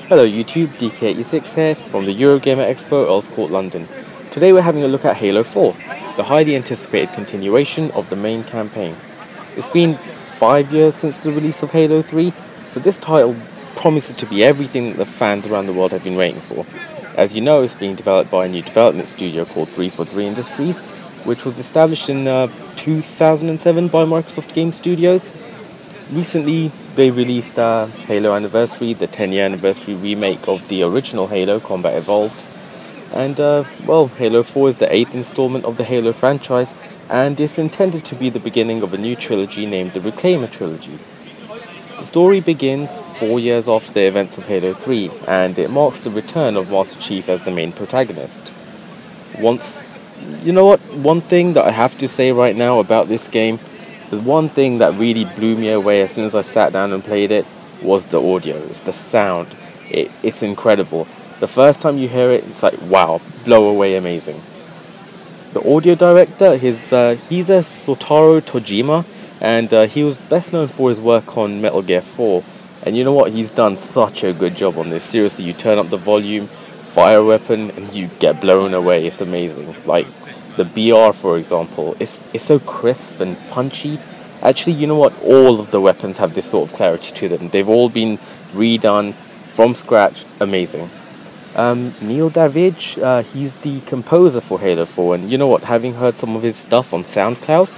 Hello YouTube, DK86 here from the EuroGamer Expo, Earls, London. Today we're having a look at Halo 4, the highly anticipated continuation of the main campaign. It's been 5 years since the release of Halo 3, so this title promises to be everything that the fans around the world have been waiting for. As you know, it's being developed by a new development studio called 343 Industries, which was established in 2007 by Microsoft Game Studios. Recently, they released Halo Anniversary, the 10-year anniversary remake of the original Halo, Combat Evolved. And, Halo 4 is the 8th installment of the Halo franchise, and is intended to be the beginning of a new trilogy named the Reclaimer Trilogy. The story begins 4 years after the events of Halo 3, and it marks the return of Master Chief as the main protagonist. One thing that I have to say right now about this game, the one thing that really blew me away as soon as I sat down and played it was the audio. It's the sound. It's incredible. The first time you hear it, it's like, wow, blow away amazing. The audio director, he's a Sotaro Tojima, and he was best known for his work on Metal Gear 4. And you know what? He's done such a good job on this. Seriously, you turn up the volume, fire a weapon, and you get blown away. It's amazing. Like the BR, for example, it's so crisp and punchy. Actually, you know what? All of the weapons have this sort of clarity to them. They've all been redone from scratch. Amazing. Neil David, he's the composer for Halo 4, and you know what? Having heard some of his stuff on SoundCloud,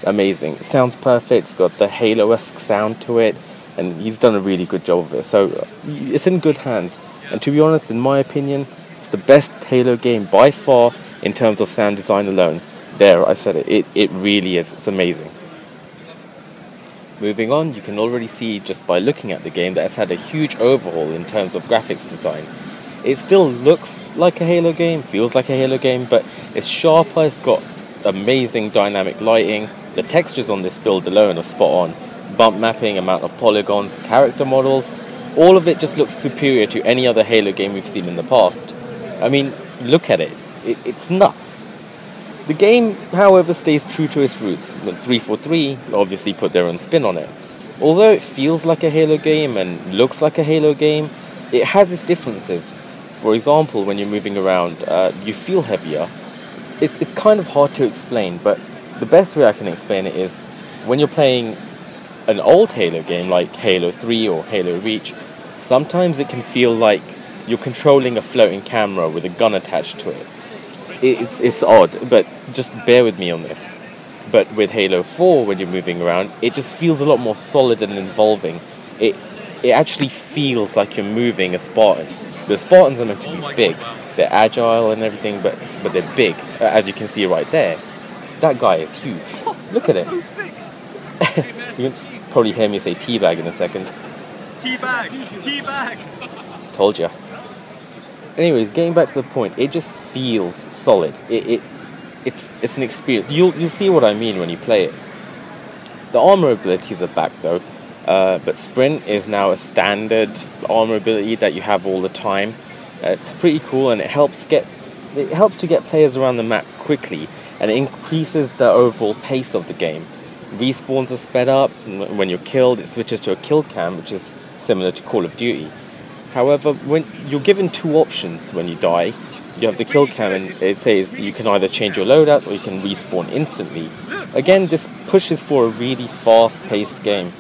amazing. It sounds perfect. It's got the Halo-esque sound to it, and he's done a really good job of it. So it's in good hands. And to be honest, in my opinion, it's the best Halo game by far in terms of sound design alone. There, I said it. It really is. It's amazing. Moving on, you can already see just by looking at the game that it's had a huge overhaul in terms of graphics design. It still looks like a Halo game, feels like a Halo game, but it's sharper, it's got amazing dynamic lighting. The textures on this build alone are spot on. Bump mapping, amount of polygons, character models, all of it just looks superior to any other Halo game we've seen in the past. I mean, look at it. It's nuts. The game, however, stays true to its roots. 343 obviously put their own spin on it. Although it feels like a Halo game and looks like a Halo game, it has its differences. For example, when you're moving around, you feel heavier. It's kind of hard to explain, but the best way I can explain it is when you're playing an old Halo game like Halo 3 or Halo Reach, sometimes it can feel like you're controlling a floating camera with a gun attached to it. It's odd, but just bear with me on this. But with Halo 4, when you're moving around, it just feels a lot more solid and involving. It actually feels like you're moving a Spartan. The Spartans are meant to be big. They're agile and everything, but they're big. As you can see right there, that guy is huge. Look at it. You can probably hear me say teabag in a second. Teabag! Teabag! Told ya. Anyways, getting back to the point, it just feels solid. It's an experience. You'll see what I mean when you play it. The armor abilities are back though, but sprint is now a standard armor ability that you have all the time. It's pretty cool, and it helps to get players around the map quickly, and it increases the overall pace of the game. Respawns are sped up. When you're killed, it switches to a kill cam, which is similar to Call of Duty. However, when you're given two options when you die, you have the kill cam, and it says you can either change your loadouts or you can respawn instantly. Again, this pushes for a really fast-paced game.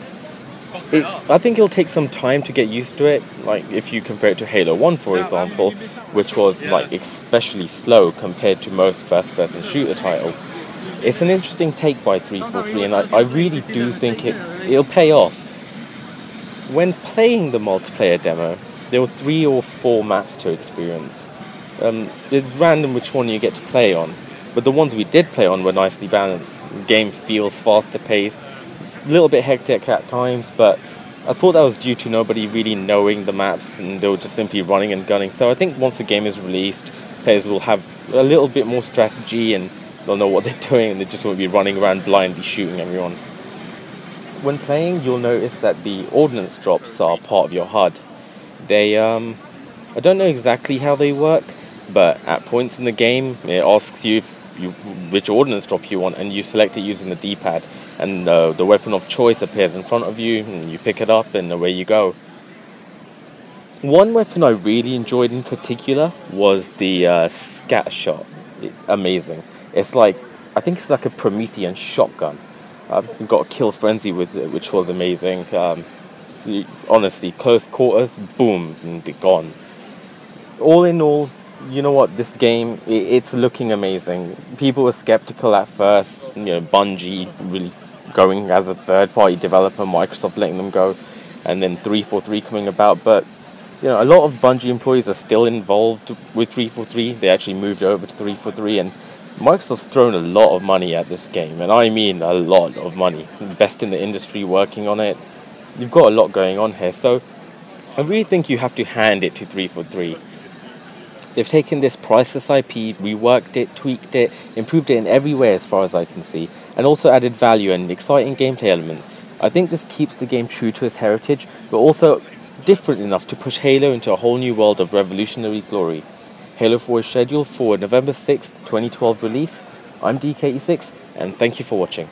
I think it'll take some time to get used to it, like if you compare it to Halo 1, for example, which was like especially slow compared to most first-person shooter titles. It's an interesting take by 343, and I really do think it'll pay off. When playing the multiplayer demo, there were 3 or 4 maps to experience. It's random which one you get to play on, but the ones we did play on were nicely balanced. The game feels faster paced, it's a little bit hectic at times, but I thought that was due to nobody really knowing the maps and they were just simply running and gunning. So I think once the game is released, players will have a little bit more strategy and they'll know what they're doing, and they just won't be running around blindly shooting everyone. When playing, you'll notice that the ordnance drops are part of your HUD. They, I don't know exactly how they work, but at points in the game, it asks you which ordnance drop you want, and you select it using the D-pad, and the weapon of choice appears in front of you, and you pick it up, and away you go. One weapon I really enjoyed in particular was the scat shot. Amazing. It's like, I think it's like a Promethean shotgun. Got a kill frenzy with it, which was amazing. Honestly, close quarters, boom, and they're gone. All in all, you know what, this game, it's looking amazing. People were skeptical at first, Bungie really going as a third-party developer, Microsoft letting them go, and then 343 coming about, but a lot of Bungie employees are still involved with 343. They actually moved over to 343, and Microsoft's thrown a lot of money at this game, and I mean a lot of money. Best in the industry working on it. You've got a lot going on here, so I really think you have to hand it to 343. They've taken this priceless IP, reworked it, tweaked it, improved it in every way as far as I can see, and also added value and exciting gameplay elements. I think this keeps the game true to its heritage, but also different enough to push Halo into a whole new world of revolutionary glory. Halo 4 is scheduled for November 6th, 2012 release. I'm DK6, and thank you for watching.